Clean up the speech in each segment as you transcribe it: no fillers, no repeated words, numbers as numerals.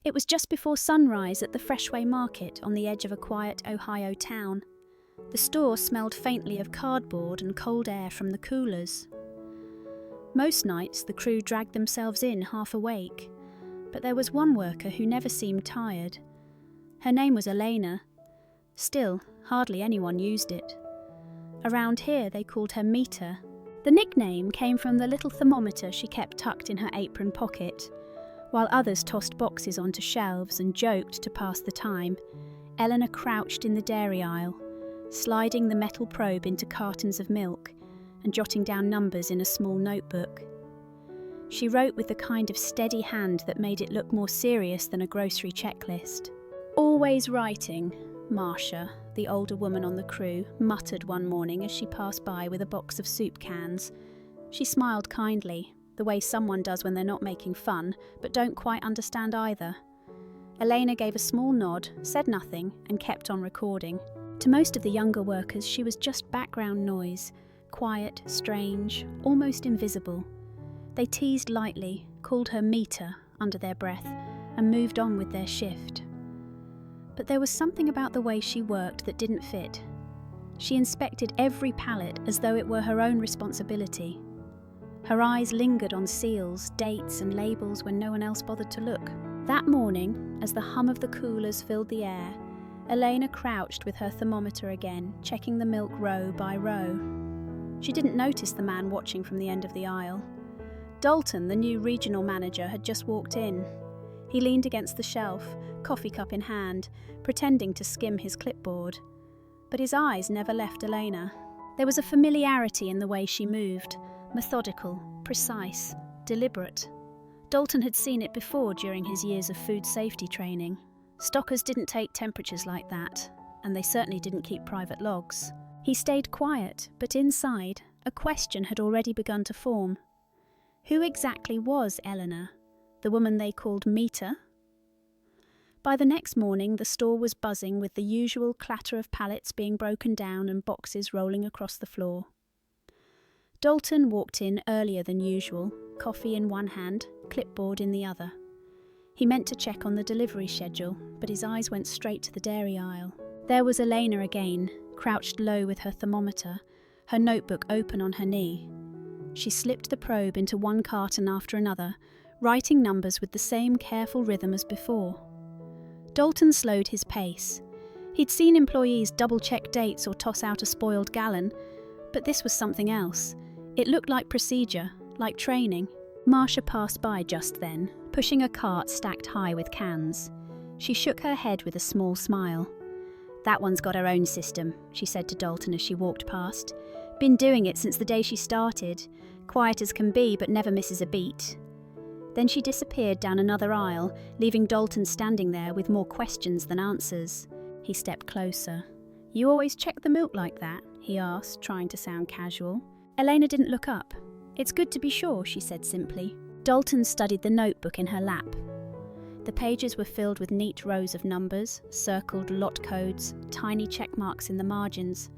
It was just before sunrise at the Freshway Market on the edge of a quiet Ohio town. The store smelled faintly of cardboard and cold air from the coolers. Most nights the crew dragged themselves in half awake, but there was one worker who never seemed tired. Her name was Elena. Still, hardly anyone used it. Around here they called her Meter. The nickname came from the little thermometer she kept tucked in her apron pocket. While others tossed boxes onto shelves and joked to pass the time, Eleanor crouched in the dairy aisle, sliding the metal probe into cartons of milk and jotting down numbers in a small notebook. She wrote with the kind of steady hand that made it look more serious than a grocery checklist. "Always writing," Marcia, the older woman on the crew, muttered one morning as she passed by with a box of soup cans. She smiled kindly, the way someone does when they're not making fun, but don't quite understand either. Elena gave a small nod, said nothing, and kept on recording. To most of the younger workers, she was just background noise, quiet, strange, almost invisible. They teased lightly, called her Meter under their breath, and moved on with their shift. But there was something about the way she worked that didn't fit. She inspected every pallet as though it were her own responsibility. Her eyes lingered on seals, dates, and labels when no one else bothered to look. That morning, as the hum of the coolers filled the air, Elena crouched with her thermometer again, checking the milk row by row. She didn't notice the man watching from the end of the aisle. Dalton, the new regional manager, had just walked in. He leaned against the shelf, coffee cup in hand, pretending to skim his clipboard. But his eyes never left Elena. There was a familiarity in the way she moved, methodical, precise, deliberate. Dalton had seen it before during his years of food safety training. Stockers didn't take temperatures like that, and they certainly didn't keep private logs. He stayed quiet, but inside, a question had already begun to form. Who exactly was Eleanor, the woman they called Meter? By the next morning, the store was buzzing with the usual clatter of pallets being broken down and boxes rolling across the floor. Dalton walked in earlier than usual, coffee in one hand, clipboard in the other. He meant to check on the delivery schedule, but his eyes went straight to the dairy aisle. There was Elena again, crouched low with her thermometer, her notebook open on her knee. She slipped the probe into one carton after another, writing numbers with the same careful rhythm as before. Dalton slowed his pace. He'd seen employees double-check dates or toss out a spoiled gallon, but this was something else. It looked like procedure, like training. Marcia passed by just then, pushing a cart stacked high with cans. She shook her head with a small smile. "That one's got her own system," she said to Dalton as she walked past. "Been doing it since the day she started. Quiet as can be, but never misses a beat." Then she disappeared down another aisle, leaving Dalton standing there with more questions than answers. He stepped closer. "You always check the milk like that?" he asked, trying to sound casual. Elena didn't look up. "It's good to be sure," she said simply. Dalton studied the notebook in her lap. The pages were filled with neat rows of numbers, circled lot codes, tiny check marks in the margins.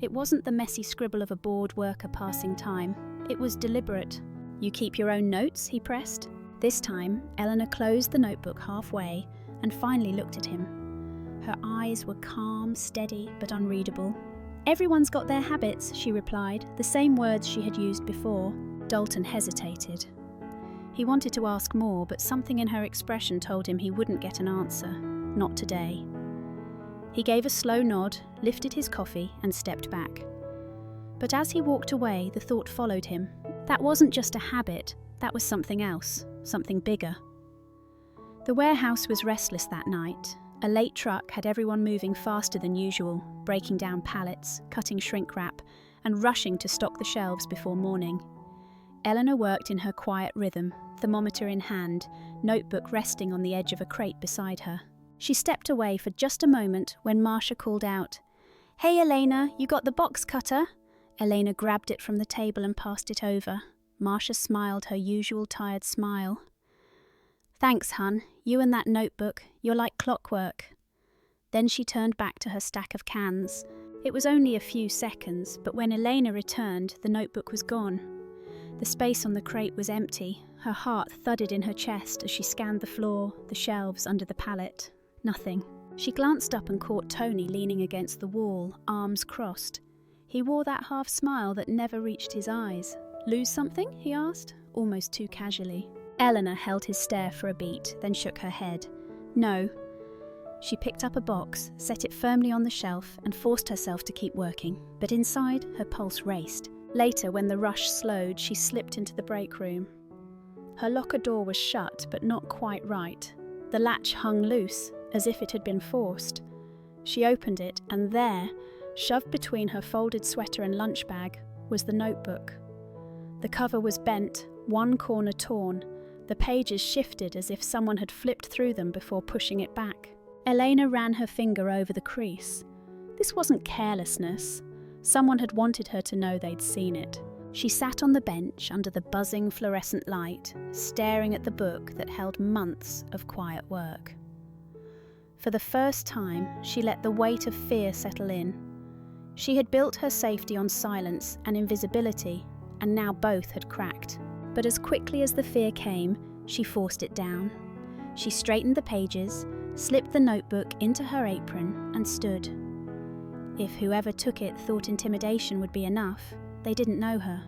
It wasn't the messy scribble of a bored worker passing time. It was deliberate. "You keep your own notes?" he pressed. This time, Eleanor closed the notebook halfway and finally looked at him. Her eyes were calm, steady, but unreadable. "Everyone's got their habits," she replied, the same words she had used before. Dalton hesitated. He wanted to ask more, but something in her expression told him he wouldn't get an answer. Not today. He gave a slow nod, lifted his coffee, and stepped back. But as he walked away, the thought followed him. That wasn't just a habit, that was something else, something bigger. The warehouse was restless that night. A late truck had everyone moving faster than usual, breaking down pallets, cutting shrink wrap, and rushing to stock the shelves before morning. Eleanor worked in her quiet rhythm, thermometer in hand, notebook resting on the edge of a crate beside her. She stepped away for just a moment when Marcia called out, "Hey Elena, you got the box cutter?" Elena grabbed it from the table and passed it over. Marcia smiled her usual tired smile. "Thanks, hun. You and that notebook, you're like clockwork." Then she turned back to her stack of cans. It was only a few seconds, but when Elena returned, the notebook was gone. The space on the crate was empty. Her heart thudded in her chest as she scanned the floor, the shelves under the pallet. Nothing. She glanced up and caught Tony leaning against the wall, arms crossed. He wore that half smile that never reached his eyes. "Lose something?" he asked, almost too casually. Eleanor held his stare for a beat, then shook her head. "No." She picked up a box, set it firmly on the shelf, and forced herself to keep working. But inside, her pulse raced. Later, when the rush slowed, she slipped into the break room. Her locker door was shut, but not quite right. The latch hung loose, as if it had been forced. She opened it, and there, shoved between her folded sweater and lunch bag, was the notebook. The cover was bent, one corner torn. The pages shifted as if someone had flipped through them before pushing it back. Elena ran her finger over the crease. This wasn't carelessness. Someone had wanted her to know they'd seen it. She sat on the bench under the buzzing fluorescent light, staring at the book that held months of quiet work. For the first time, she let the weight of fear settle in. She had built her safety on silence and invisibility, and now both had cracked. But as quickly as the fear came, she forced it down. She straightened the pages, slipped the notebook into her apron, and stood. If whoever took it thought intimidation would be enough, they didn't know her.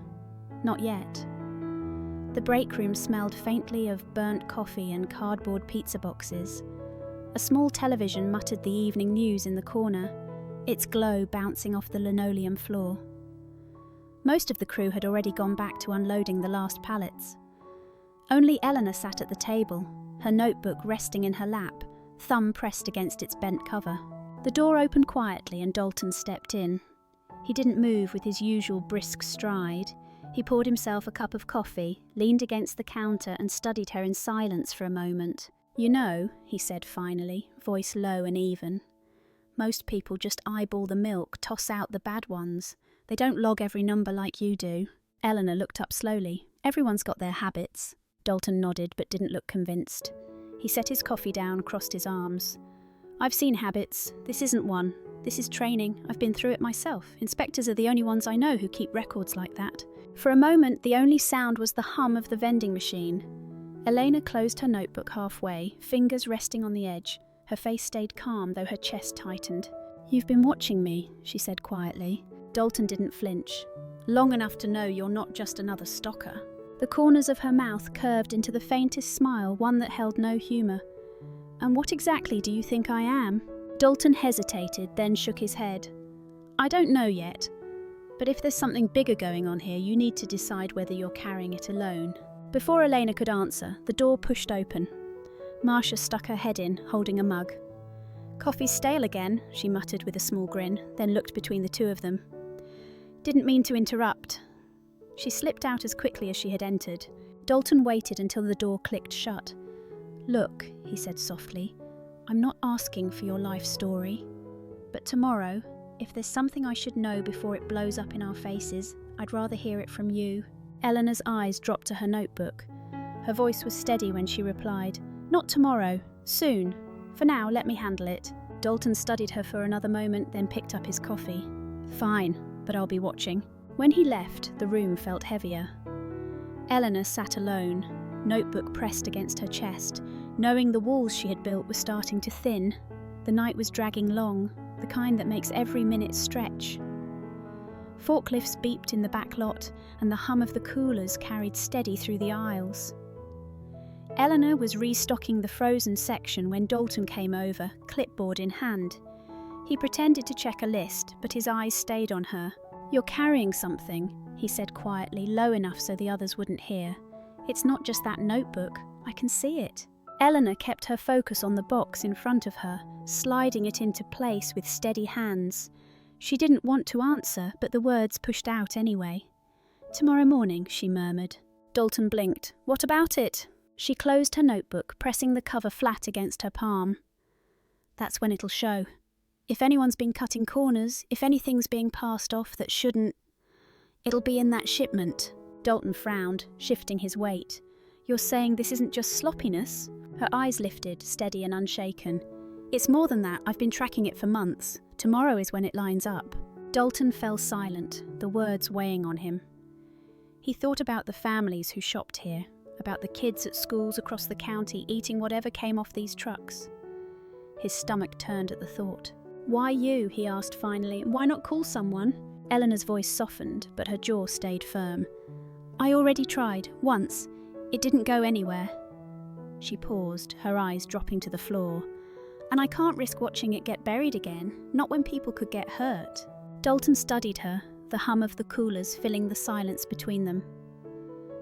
Not yet. The break room smelled faintly of burnt coffee and cardboard pizza boxes. A small television muttered the evening news in the corner, its glow bouncing off the linoleum floor. Most of the crew had already gone back to unloading the last pallets. Only Eleanor sat at the table, her notebook resting in her lap, thumb pressed against its bent cover. The door opened quietly and Dalton stepped in. He didn't move with his usual brisk stride. He poured himself a cup of coffee, leaned against the counter and studied her in silence for a moment. "You know," he said finally, voice low and even, "most people just eyeball the milk, toss out the bad ones. They don't log every number like you do." Eleanor looked up slowly. "Everyone's got their habits." Dalton nodded but didn't look convinced. He set his coffee down, crossed his arms. "I've seen habits. This isn't one. This is training. I've been through it myself. Inspectors are the only ones I know who keep records like that." For a moment, the only sound was the hum of the vending machine. Elena closed her notebook halfway, fingers resting on the edge. Her face stayed calm, though her chest tightened. "You've been watching me," she said quietly. Dalton didn't flinch. "Long enough to know you're not just another stalker." The corners of her mouth curved into the faintest smile, one that held no humour. "And what exactly do you think I am?" Dalton hesitated, then shook his head. "I don't know yet. But if there's something bigger going on here, you need to decide whether you're carrying it alone." Before Elena could answer, the door pushed open. Marcia stuck her head in, holding a mug. "Coffee's stale again," she muttered with a small grin, then looked between the two of them. "Didn't mean to interrupt." She slipped out as quickly as she had entered. Dalton waited until the door clicked shut. "Look," he said softly, "I'm not asking for your life story. But tomorrow, if there's something I should know before it blows up in our faces, I'd rather hear it from you." Eleanor's eyes dropped to her notebook. Her voice was steady when she replied, "Not tomorrow. Soon. For now, let me handle it." Dalton studied her for another moment, then picked up his coffee. "Fine, but I'll be watching." When he left, the room felt heavier. Eleanor sat alone, notebook pressed against her chest, knowing the walls she had built were starting to thin. The night was dragging long, the kind that makes every minute stretch. Forklifts beeped in the back lot, and the hum of the coolers carried steady through the aisles. Eleanor was restocking the frozen section when Dalton came over, clipboard in hand. He pretended to check a list, but his eyes stayed on her. "You're carrying something," he said quietly, low enough so the others wouldn't hear. "It's not just that notebook. I can see it." Eleanor kept her focus on the box in front of her, sliding it into place with steady hands. She didn't want to answer, but the words pushed out anyway. "Tomorrow morning," she murmured. Dalton blinked. "What about it?" She closed her notebook, pressing the cover flat against her palm. "That's when it'll show. If anyone's been cutting corners, if anything's being passed off that shouldn't, it'll be in that shipment." Dalton frowned, shifting his weight. "You're saying this isn't just sloppiness?" Her eyes lifted, steady and unshaken. "It's more than that. I've been tracking it for months. Tomorrow is when it lines up." Dalton fell silent, the words weighing on him. He thought about the families who shopped here, about the kids at schools across the county eating whatever came off these trucks. His stomach turned at the thought. "Why you?" he asked finally. "Why not call someone?" Eleanor's voice softened, but her jaw stayed firm. "I already tried, once. It didn't go anywhere." She paused, her eyes dropping to the floor. "And I can't risk watching it get buried again, not when people could get hurt." Dalton studied her, the hum of the coolers filling the silence between them.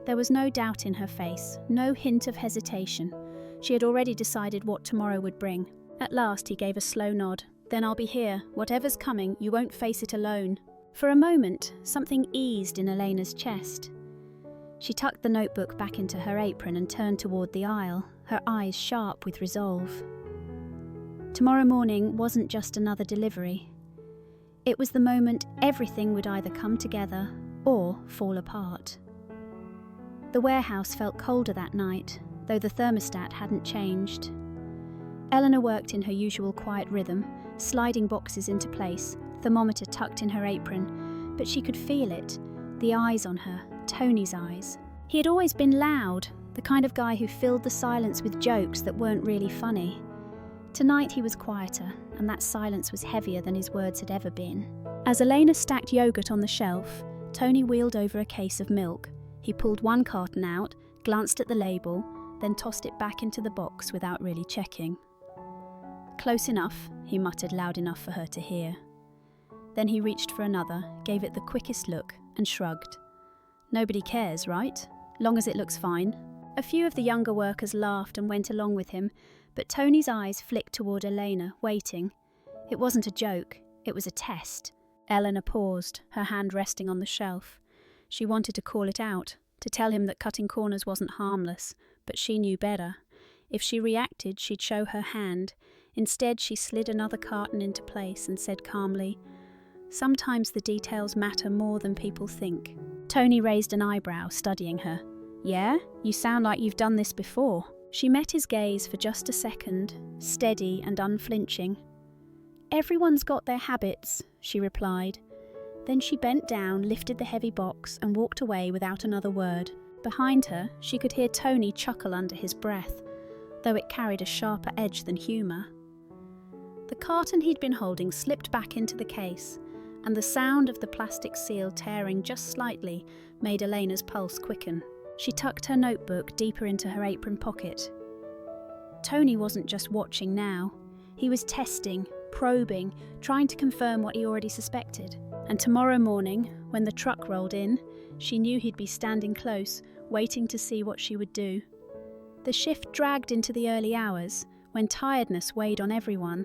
There was no doubt in her face, no hint of hesitation. She had already decided what tomorrow would bring. At last he gave a slow nod. "Then I'll be here. Whatever's coming, you won't face it alone." For a moment, something eased in Elena's chest. She tucked the notebook back into her apron and turned toward the aisle, her eyes sharp with resolve. Tomorrow morning wasn't just another delivery. It was the moment everything would either come together or fall apart. The warehouse felt colder that night, though the thermostat hadn't changed. Eleanor worked in her usual quiet rhythm, sliding boxes into place, thermometer tucked in her apron, but she could feel it, the eyes on her, Tony's eyes. He had always been loud, the kind of guy who filled the silence with jokes that weren't really funny. Tonight he was quieter, and that silence was heavier than his words had ever been. As Elena stacked yogurt on the shelf, Tony wheeled over a case of milk. He pulled one carton out, glanced at the label, then tossed it back into the box without really checking. "Close enough," he muttered loud enough for her to hear. Then he reached for another, gave it the quickest look, and shrugged. "Nobody cares, right? Long as it looks fine." A few of the younger workers laughed and went along with him, but Tony's eyes flicked toward Elena, waiting. It wasn't a joke, it was a test. Eleanor paused, her hand resting on the shelf. She wanted to call it out, to tell him that cutting corners wasn't harmless, but she knew better. If she reacted, she'd show her hand. Instead, she slid another carton into place and said calmly, "Sometimes the details matter more than people think." Tony raised an eyebrow, studying her. "Yeah? You sound like you've done this before." She met his gaze for just a second, steady and unflinching. "Everyone's got their habits," she replied. Then she bent down, lifted the heavy box, and walked away without another word. Behind her, she could hear Tony chuckle under his breath, though it carried a sharper edge than humour. The carton he'd been holding slipped back into the case, and the sound of the plastic seal tearing just slightly made Elena's pulse quicken. She tucked her notebook deeper into her apron pocket. Tony wasn't just watching now. He was testing, probing, trying to confirm what he already suspected. And tomorrow morning, when the truck rolled in, she knew he'd be standing close, waiting to see what she would do. The shift dragged into the early hours, when tiredness weighed on everyone.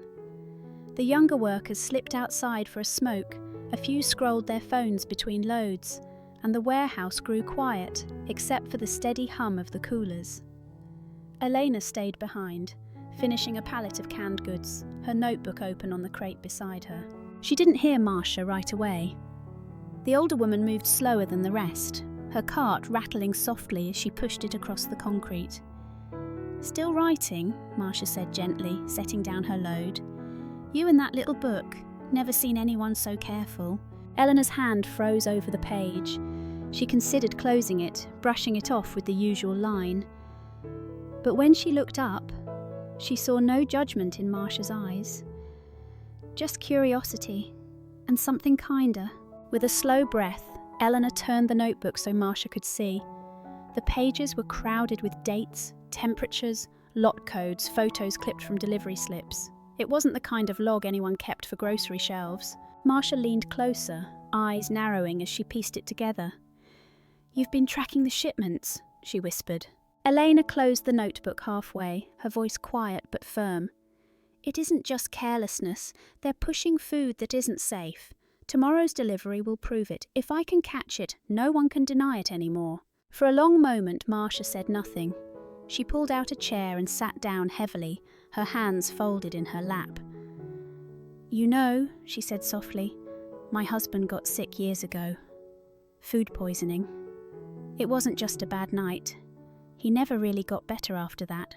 The younger workers slipped outside for a smoke, a few scrolled their phones between loads, and the warehouse grew quiet, except for the steady hum of the coolers. Elena stayed behind, finishing a pallet of canned goods, her notebook open on the crate beside her. She didn't hear Marcia right away. The older woman moved slower than the rest, her cart rattling softly as she pushed it across the concrete. "Still writing?" Marcia said gently, setting down her load. "You and that little book. Never seen anyone so careful." Eleanor's hand froze over the page. She considered closing it, brushing it off with the usual line. But when she looked up, she saw no judgment in Marcia's eyes. Just curiosity, and something kinder. With a slow breath, Eleanor turned the notebook so Marcia could see. The pages were crowded with dates, temperatures, lot codes, photos clipped from delivery slips. It wasn't the kind of log anyone kept for grocery shelves. Marcia leaned closer, eyes narrowing as she pieced it together. "You've been tracking the shipments," she whispered. Elena closed the notebook halfway, her voice quiet but firm. "It isn't just carelessness. They're pushing food that isn't safe. Tomorrow's delivery will prove it. If I can catch it, no one can deny it anymore." For a long moment, Marcia said nothing. She pulled out a chair and sat down heavily, her hands folded in her lap. "You know," she said softly, "my husband got sick years ago. Food poisoning. It wasn't just a bad night. He never really got better after that.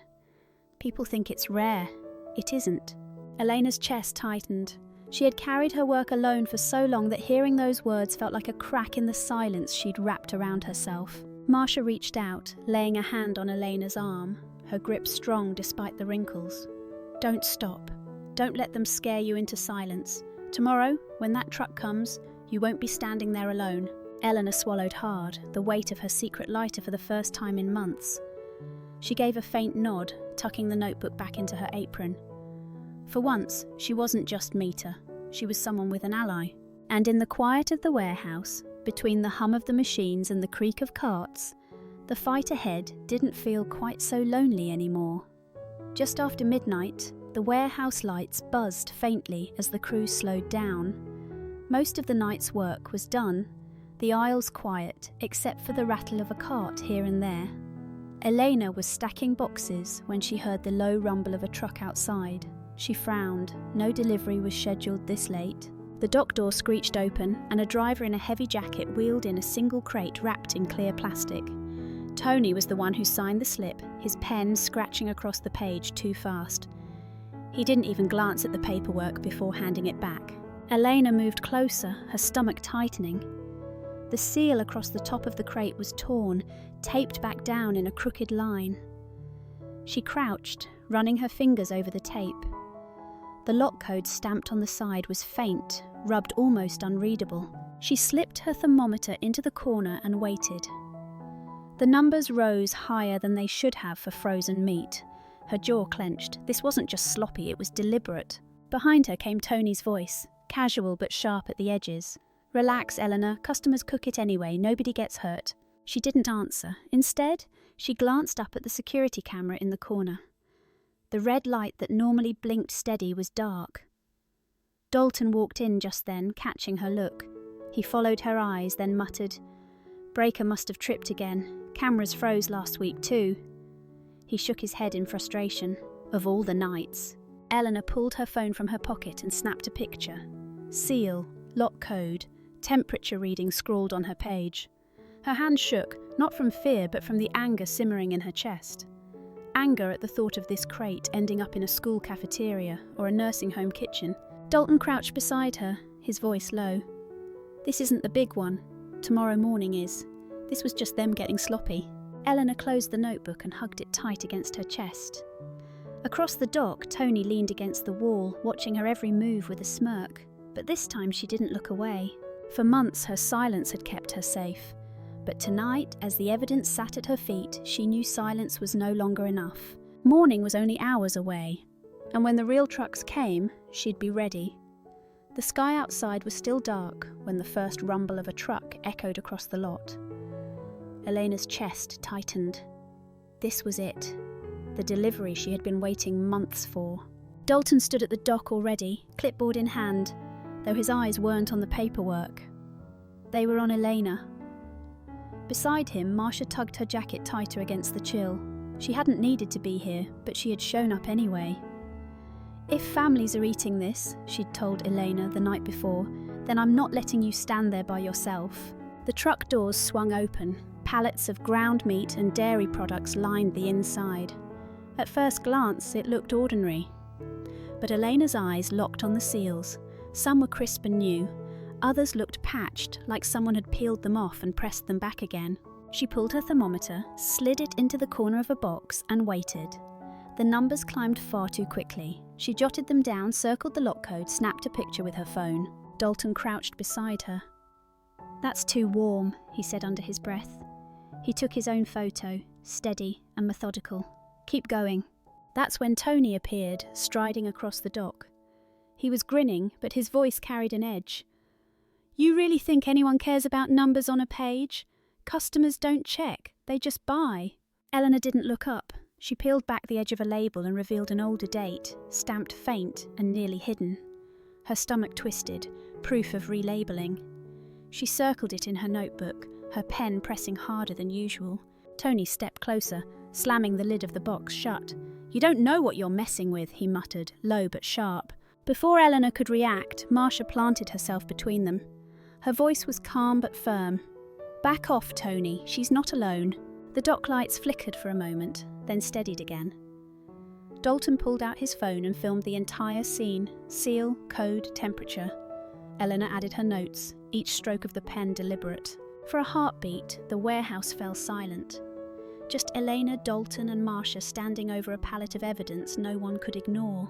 People think it's rare. It isn't." Elena's chest tightened. She had carried her work alone for so long that hearing those words felt like a crack in the silence she'd wrapped around herself. Marcia reached out, laying a hand on Elena's arm, her grip strong despite the wrinkles. "Don't stop. Don't let them scare you into silence. Tomorrow, when that truck comes, you won't be standing there alone." Elena swallowed hard, the weight of her secret lighter for the first time in months. She gave a faint nod, tucking the notebook back into her apron. For once, she wasn't just Meter. She was someone with an ally. And in the quiet of the warehouse, between the hum of the machines and the creak of carts, the fight ahead didn't feel quite so lonely anymore. Just after midnight, the warehouse lights buzzed faintly as the crew slowed down. Most of the night's work was done, the aisles quiet except for the rattle of a cart here and there. Elena was stacking boxes when she heard the low rumble of a truck outside. She frowned. No delivery was scheduled this late. The dock door screeched open and a driver in a heavy jacket wheeled in a single crate wrapped in clear plastic. Tony was the one who signed the slip, his pen scratching across the page too fast. He didn't even glance at the paperwork before handing it back. Elena moved closer, her stomach tightening. The seal across the top of the crate was torn, taped back down in a crooked line. She crouched, running her fingers over the tape. The lock code stamped on the side was faint, rubbed almost unreadable. She slipped her thermometer into the corner and waited. The numbers rose higher than they should have for frozen meat. Her jaw clenched. This wasn't just sloppy, it was deliberate. Behind her came Tony's voice, casual but sharp at the edges. "Relax, Eleanor. Customers cook it anyway. Nobody gets hurt." She didn't answer. Instead, she glanced up at the security camera in the corner. The red light that normally blinked steady was dark. Dalton walked in just then, catching her look. He followed her eyes, then muttered, "Breaker must have tripped again. Cameras froze last week too." He shook his head in frustration. Of all the nights. Eleanor pulled her phone from her pocket and snapped a picture. Seal, lock code, temperature reading scrawled on her page. Her hand shook, not from fear but from the anger simmering in her chest. Anger at the thought of this crate ending up in a school cafeteria or a nursing home kitchen. Dalton crouched beside her, his voice low. "This isn't the big one. Tomorrow morning is. This was just them getting sloppy." Eleanor closed the notebook and hugged it tight against her chest. Across the dock, Tony leaned against the wall, watching her every move with a smirk. But this time she didn't look away. For months her silence had kept her safe. But tonight, as the evidence sat at her feet, she knew silence was no longer enough. Morning was only hours away, and when the real trucks came, she'd be ready. The sky outside was still dark when the first rumble of a truck echoed across the lot. Elena's chest tightened. This was it. The delivery she had been waiting months for. Dalton stood at the dock already, clipboard in hand, though his eyes weren't on the paperwork. They were on Elena. Beside him, Marcia tugged her jacket tighter against the chill. She hadn't needed to be here, but she had shown up anyway. "If families are eating this," she'd told Elena the night before, "then I'm not letting you stand there by yourself." The truck doors swung open. Pallets of ground meat and dairy products lined the inside. At first glance, it looked ordinary. But Elena's eyes locked on the seals. Some were crisp and new. Others looked patched, like someone had peeled them off and pressed them back again. She pulled her thermometer, slid it into the corner of a box, and waited. The numbers climbed far too quickly. She jotted them down, circled the lock code, snapped a picture with her phone. Dalton crouched beside her. "That's too warm," he said under his breath. He took his own photo, steady and methodical. "Keep going." That's when Tony appeared, striding across the dock. He was grinning, but his voice carried an edge. "You really think anyone cares about numbers on a page? Customers don't check, they just buy." Eleanor didn't look up. She peeled back the edge of a label and revealed an older date, stamped faint and nearly hidden. Her stomach twisted, proof of relabeling. She circled it in her notebook, her pen pressing harder than usual. Tony stepped closer, slamming the lid of the box shut. "You don't know what you're messing with," he muttered, low but sharp. Before Eleanor could react, Marcia planted herself between them. Her voice was calm but firm. "Back off, Tony. She's not alone." The dock lights flickered for a moment, then steadied again. Dalton pulled out his phone and filmed the entire scene, seal, code, temperature. Eleanor added her notes, each stroke of the pen deliberate. For a heartbeat, the warehouse fell silent. Just Elena, Dalton and Marcia standing over a pallet of evidence no one could ignore.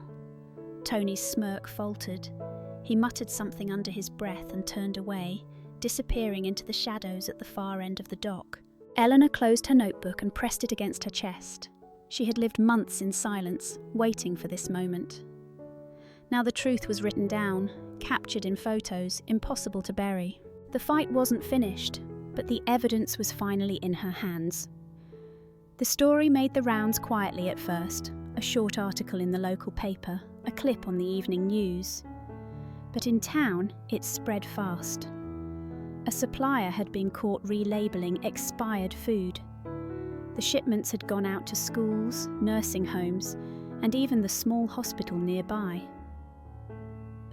Tony's smirk faltered. He muttered something under his breath and turned away, disappearing into the shadows at the far end of the dock. Eleanor closed her notebook and pressed it against her chest. She had lived months in silence, waiting for this moment. Now the truth was written down, captured in photos, impossible to bury. The fight wasn't finished, but the evidence was finally in her hands. The story made the rounds quietly at first, a short article in the local paper, a clip on the evening news. But in town, it spread fast. A supplier had been caught relabeling expired food. The shipments had gone out to schools, nursing homes, and even the small hospital nearby.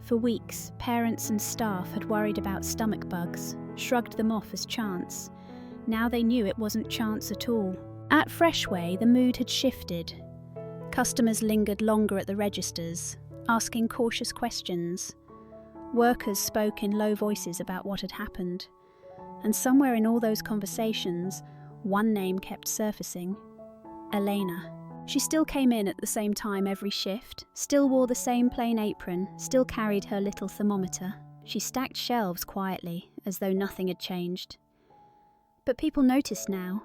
For weeks, parents and staff had worried about stomach bugs, shrugged them off as chance. Now they knew it wasn't chance at all. At Freshway, the mood had shifted. Customers lingered longer at the registers, asking cautious questions. Workers spoke in low voices about what had happened. And somewhere in all those conversations, one name kept surfacing: Elena. She still came in at the same time every shift, still wore the same plain apron, still carried her little thermometer. She stacked shelves quietly, as though nothing had changed. But people noticed now.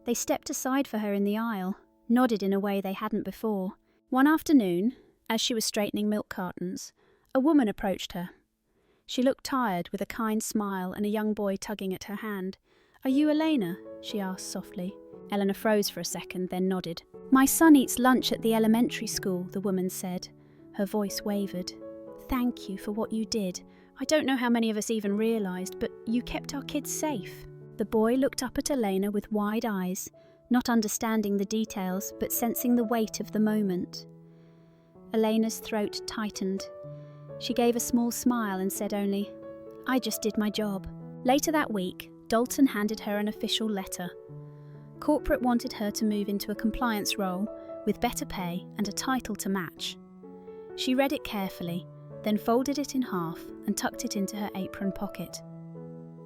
They stepped aside for her in the aisle, nodded in a way they hadn't before. One afternoon, as she was straightening milk cartons, a woman approached her. She looked tired, with a kind smile and a young boy tugging at her hand. "Are you Elena?" she asked softly. Eleanor froze for a second, then nodded. "My son eats lunch at the elementary school," the woman said. Her voice wavered. "Thank you for what you did. I don't know how many of us even realised, but you kept our kids safe." The boy looked up at Elena with wide eyes, not understanding the details, but sensing the weight of the moment. Elena's throat tightened. She gave a small smile and said only, "I just did my job." Later that week, Dalton handed her an official letter. Corporate wanted her to move into a compliance role, with better pay and a title to match. She read it carefully, then folded it in half and tucked it into her apron pocket.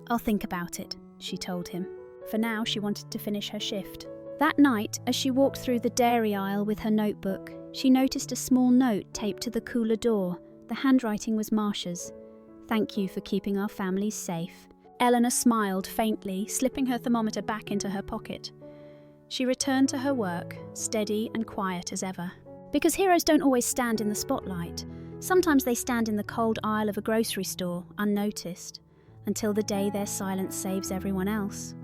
"I'll think about it," she told him. For now, she wanted to finish her shift. That night, as she walked through the dairy aisle with her notebook, she noticed a small note taped to the cooler door. The handwriting was Marcia's. "Thank you for keeping our families safe." Eleanor smiled faintly, slipping her thermometer back into her pocket. She returned to her work, steady and quiet as ever. Because heroes don't always stand in the spotlight. Sometimes they stand in the cold aisle of a grocery store, unnoticed, until the day their silence saves everyone else.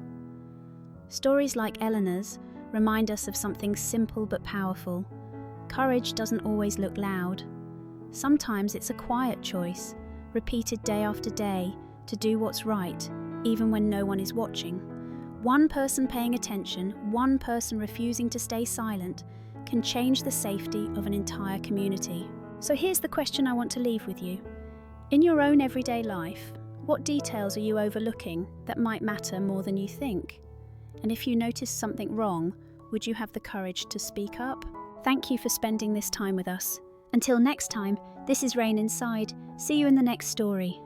Stories like Eleanor's remind us of something simple but powerful. Courage doesn't always look loud. Sometimes it's a quiet choice, repeated day after day, to do what's right, even when no one is watching. One person paying attention, one person refusing to stay silent, can change the safety of an entire community. So here's the question I want to leave with you. In your own everyday life, what details are you overlooking that might matter more than you think? And if you notice something wrong, would you have the courage to speak up? Thank you for spending this time with us. Until next time, this is Rain Inside. See you in the next story.